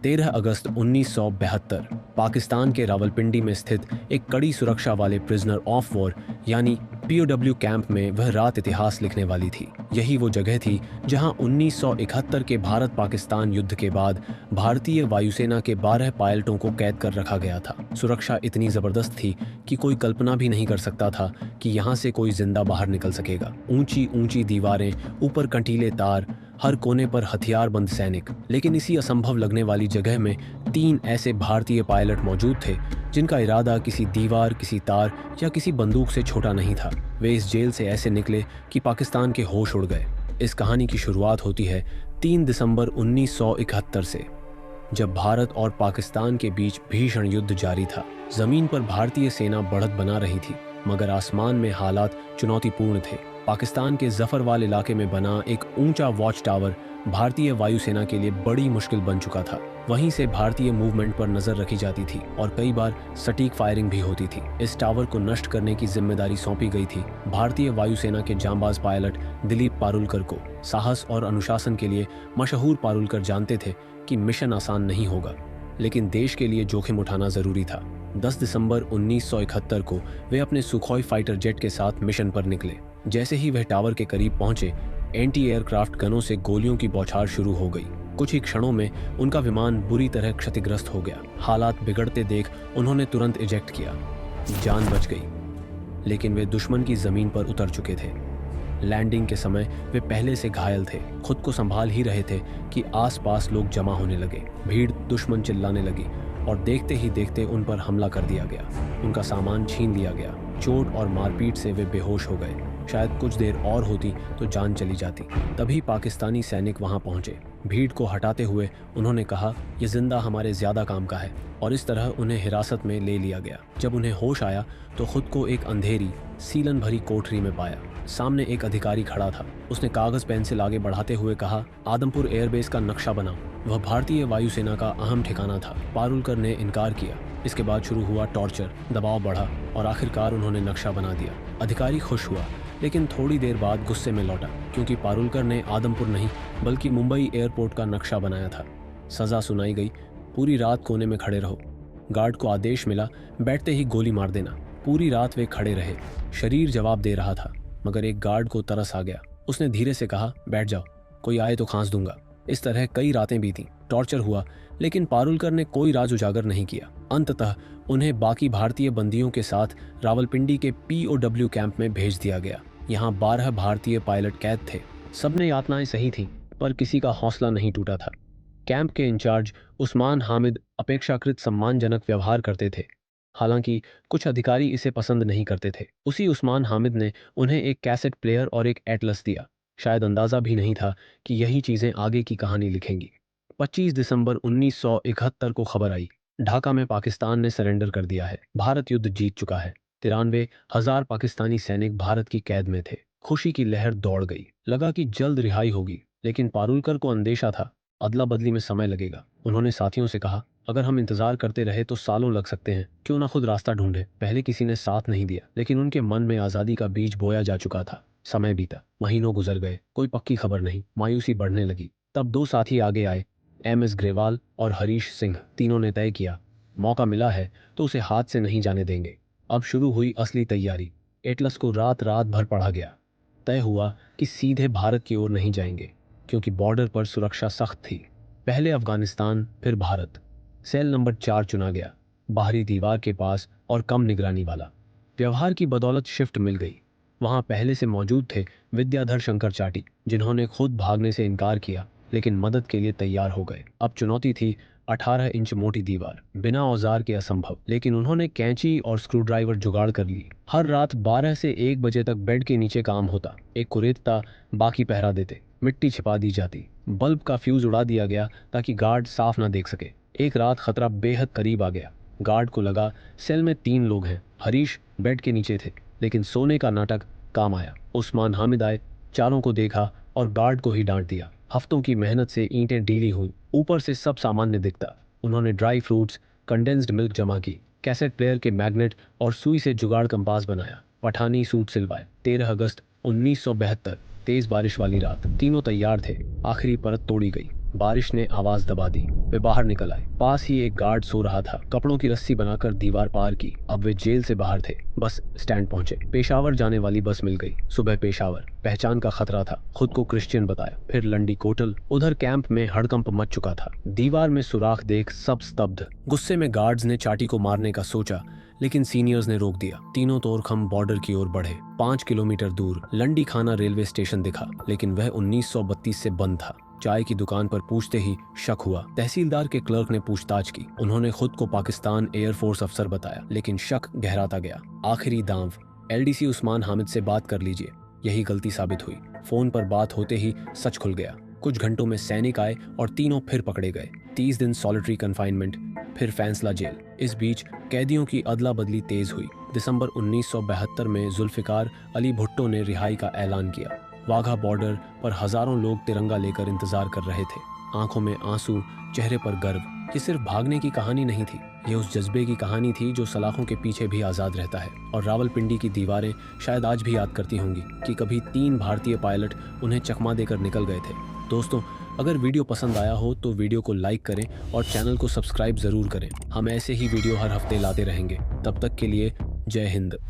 13 अगस्त 1972 पाकिस्तान के रावलपिंडी में स्थित एक कड़ी सुरक्षा वाले प्रिजनर ऑफ वॉर यानी पीओडब्ल्यू कैंप में वह रात इतिहास लिखने वाली थी। यही वो जगह थी जहां 1971 के भारत पाकिस्तान युद्ध के बाद भारतीय वायुसेना के 12 पायलटों को कैद कर रखा गया था। सुरक्षा इतनी जबरदस्त थी कि कोई कल्पना भी नहीं कर सकता था कि यहां से कोई जिंदा बाहर निकल सकेगा। ऊंची ऊंची दीवारें, ऊपर कंटीले तार, हर कोने पर हथियारबंद सैनिक। लेकिन इसी असंभव लगने वाली जगह में 3 ऐसे भारतीय पायलट मौजूद थे जिनका इरादा किसी दीवार, किसी तार या किसी बंदूक से छोटा नहीं था। वे इस जेल से ऐसे निकले कि पाकिस्तान के होश उड़ गए। इस कहानी की शुरुआत होती है 3 दिसंबर 1971 से, जब भारत और पाकिस्तान के बीच भीषण युद्ध जारी था। जमीन पर भारतीय सेना बढ़त बना रही थी, मगर आसमान में हालात चुनौतीपूर्ण थे। पाकिस्तान के जफरवाल इलाके में बना एक ऊंचा वॉच टावर भारतीय वायुसेना के लिए बड़ी मुश्किल बन चुका था। वहीं से भारतीय मूवमेंट पर नजर रखी जाती थी और कई बार सटीक फायरिंग भी होती थी। इस टावर को नष्ट करने की जिम्मेदारी सौंपी गई थी भारतीय वायुसेना के जांबाज पायलट दिलीप पारुलकर को। साहस और अनुशासन के लिए मशहूर पारुलकर जानते थे कि मिशन आसान नहीं होगा, लेकिन देश के लिए जोखिम उठाना जरूरी था। 10 दिसंबर 1971 को वे अपने सुखोई फाइटर जेट के साथ मिशन पर निकले। जैसे ही वह टावर के करीब पहुंचे, एंटी एयरक्राफ्ट गनों से गोलियों की बौछार शुरू हो गई। कुछ ही क्षणों में उनका विमान बुरी तरह क्षतिग्रस्त हो गया। हालात बिगड़ते देख उन्होंने तुरंत इजेक्ट किया। जान बच गई, लेकिन वे दुश्मन की जमीन पर उतर चुके थे। लैंडिंग के समय वे पहले से घायल थे। खुद को संभाल ही रहे थे कि आसपास लोग जमा होने लगे। भीड़ दुश्मन चिल्लाने लगी और देखते ही देखते उन पर हमला कर दिया गया। उनका सामान छीन लिया गया। चोट और मारपीट से वे बेहोश हो गए। शायद कुछ देर और होती तो जान चली जाती। तभी पाकिस्तानी सैनिक वहां पहुंचे। भीड़ को हटाते हुए उन्होंने कहा, यह जिंदा हमारे ज्यादा काम का है, और इस तरह उन्हें हिरासत में ले लिया गया। जब उन्हें होश आया तो खुद को एक अंधेरी, सीलन भरी कोठरी में पाया। सामने एक अधिकारी खड़ा था। उसने कागज पेंसिल आगे बढ़ाते हुए कहा, आदमपुर एयरबेस का नक्शा बनाओ। वह भारतीय वायुसेना का अहम ठिकाना था। पारुलकर ने इनकार किया। इसके बाद शुरू हुआ टॉर्चर, दबाव बढ़ा और आखिरकार उन्होंने नक्शा बना दिया। अधिकारी खुश हुआ, लेकिन थोड़ी देर बाद गुस्से में लौटा, क्योंकि पारुलकर ने आदमपुर नहीं बल्कि मुंबई एयरपोर्ट का नक्शा बनाया था। सजा सुनाई गई, पूरी रात कोने में खड़े रहो। गार्ड को आदेश मिला, बैठते ही गोली मार देना। पूरी रात वे खड़े रहे। शरीर जवाब दे रहा था, मगर एक गार्ड को तरस आ गया। उसने धीरे से कहा, बैठ जाओ, कोई आए तो खांस दूंगा। इस तरह कई रातें बीती। टॉर्चर हुआ, लेकिन पारुलकर ने कोई राज उजागर नहीं किया। अंततः उन्हें बाकी भारतीय बंदियों के साथ रावलपिंडी के पीओडब्ल्यू कैंप में भेज दिया गया। यहाँ 12 भारतीय पायलट कैद थे। सबने यातनाएं सही थीं, पर किसी का हौसला नहीं टूटा था। कैंप के इंचार्ज उस्मान हामिद अपेक्षाकृत सम्मानजनक व्यवहार करते थे, हालांकि कुछ अधिकारी इसे पसंद नहीं करते थे। उसी उस्मान हामिद ने उन्हें एक कैसेट प्लेयर और एक एटलस दिया। शायद अंदाजा भी नहीं था कि यही चीजें आगे की कहानी लिखेंगी। 25 दिसंबर 1971 को खबर आई, ढाका में पाकिस्तान ने सरेंडर कर दिया है। भारत युद्ध जीत चुका है। 93,000 पाकिस्तानी सैनिक भारत की कैद में थे। खुशी की लहर दौड़ गई। लगा कि जल्द रिहाई होगी, लेकिन पारुलकर को अंदेशा था, अदला बदली में समय लगेगा। उन्होंने साथियों से कहा, अगर हम इंतजार करते रहे तो सालों लग सकते हैं, क्यों ना खुद रास्ता ढूंढे। पहले किसी ने साथ नहीं दिया, लेकिन उनके मन में आज़ादी का बीज बोया जा चुका था। समय बीता, महीनों गुजर गए, कोई पक्की खबर नहीं। मायूसी बढ़ने लगी। तब 2 साथी आगे आए, एमएस ग्रेवाल और हरीश सिंह। तीनों ने तय किया, मौका मिला है तो उसे हाथ से नहीं जाने देंगे। अब शुरू हुई असली तैयारी। एटलस को रात रात भर पढ़ा गया। तय हुआ कि सीधे भारत की ओर नहीं जाएंगे, क्योंकि बॉर्डर पर सुरक्षा सख्त थी। पहले अफगानिस्तान, फिर भारत। सेल नंबर 4 चुना गया, बाहरी दीवार के पास और कम निगरानी वाला। व्यवहार की बदौलत शिफ्ट मिल गई। वहां पहले से मौजूद थे विद्याधर शंकर चाटी, जिन्होंने खुद भागने से इनकार किया, लेकिन मदद के लिए तैयार हो गए। अब चुनौती थी 18 इंच मोटी दीवार, बिना औजार के असंभव, लेकिन उन्होंने कैंची और स्क्रूड्राइवर जुगाड़ कर ली। हर रात 12 से 1 बजे तक बेड के नीचे काम होता। एक कुरेदता, बाकी पहरा देते। मिट्टी छिपा दी जाती। बल्ब का फ्यूज उड़ा दिया गया ताकि गार्ड साफ ना देख सके। एक रात खतरा बेहद करीब आ गया। गार्ड को लगा सेल में 3 लोग हैं। हरीश बेड के नीचे थे, लेकिन सोने का नाटक काम आया। उस्मान हामिद आए, चारों को देखा और गार्ड को ही डांट दिया। हफ्तों की मेहनत से ईंटें ढीली हुई, ऊपर से सब सामान्य दिखता। उन्होंने ड्राई फ्रूट्स, कंडेंस्ड मिल्क जमा की, कैसेट प्लेयर के मैग्नेट और सुई से जुगाड़ कंपास बनाया। पठानी सूट सिलवाए। 13 अगस्त 1972, तेज बारिश वाली रात। तीनों तैयार थे। आखिरी परत तोड़ी गई। बारिश ने आवाज दबा दी। वे बाहर निकल आए। पास ही एक गार्ड सो रहा था। कपड़ों की रस्सी बनाकर दीवार पार की। अब वे जेल से बाहर थे। बस स्टैंड पहुंचे। पेशावर जाने वाली बस मिल गई। सुबह पेशावर। पहचान का खतरा था। खुद को क्रिश्चियन बताया। फिर लंडी कोटल। उधर कैंप में हड़कंप मच चुका था। दीवार में सुराख देख सब स्तब्ध। गुस्से में गार्ड्स ने चाटी को मारने का सोचा, लेकिन सीनियर्स ने रोक दिया। तीनों तोरखम बॉर्डर की ओर बढ़े। 5 किलोमीटर दूर लंडी खाना रेलवे स्टेशन दिखा, लेकिन वह 1932 से बंद था। चाय की दुकान पर पूछते ही शक हुआ। तहसीलदार के क्लर्क ने पूछताछ की। उन्होंने खुद को पाकिस्तान एयरफोर्स अफसर बताया, लेकिन शक गहराता गया। आखिरी दांव, LDC उस्मान हामिद से बात कर लीजिए। यही गलती साबित हुई। फोन पर बात होते ही सच खुल गया। कुछ घंटों में सैनिक आए और तीनों फिर पकड़े गए। 30 दिन सॉलिटरी कन्फाइनमेंट, फिर फैसला जेल। इस बीच कैदियों की अदला बदली तेज हुई। दिसंबर 1972 में जुल्फिकार अली भुट्टो ने रिहाई का ऐलान किया। वाघा बॉर्डर पर हजारों लोग तिरंगा लेकर इंतजार कर रहे थे। आंखों में आंसू, चेहरे पर गर्व। ये सिर्फ भागने की कहानी नहीं थी, ये उस जज्बे की कहानी थी जो सलाखों के पीछे भी आज़ाद रहता है। और रावलपिंडी की दीवारें शायद आज भी याद करती होंगी कि कभी 3 भारतीय पायलट उन्हें चकमा देकर निकल गए थे। दोस्तों, अगर वीडियो पसंद आया हो तो वीडियो को लाइक करें और चैनल को सब्सक्राइब ज़रूर करें। हम ऐसे ही वीडियो हर हफ्ते लाते रहेंगे। तब तक के लिए जय हिंद।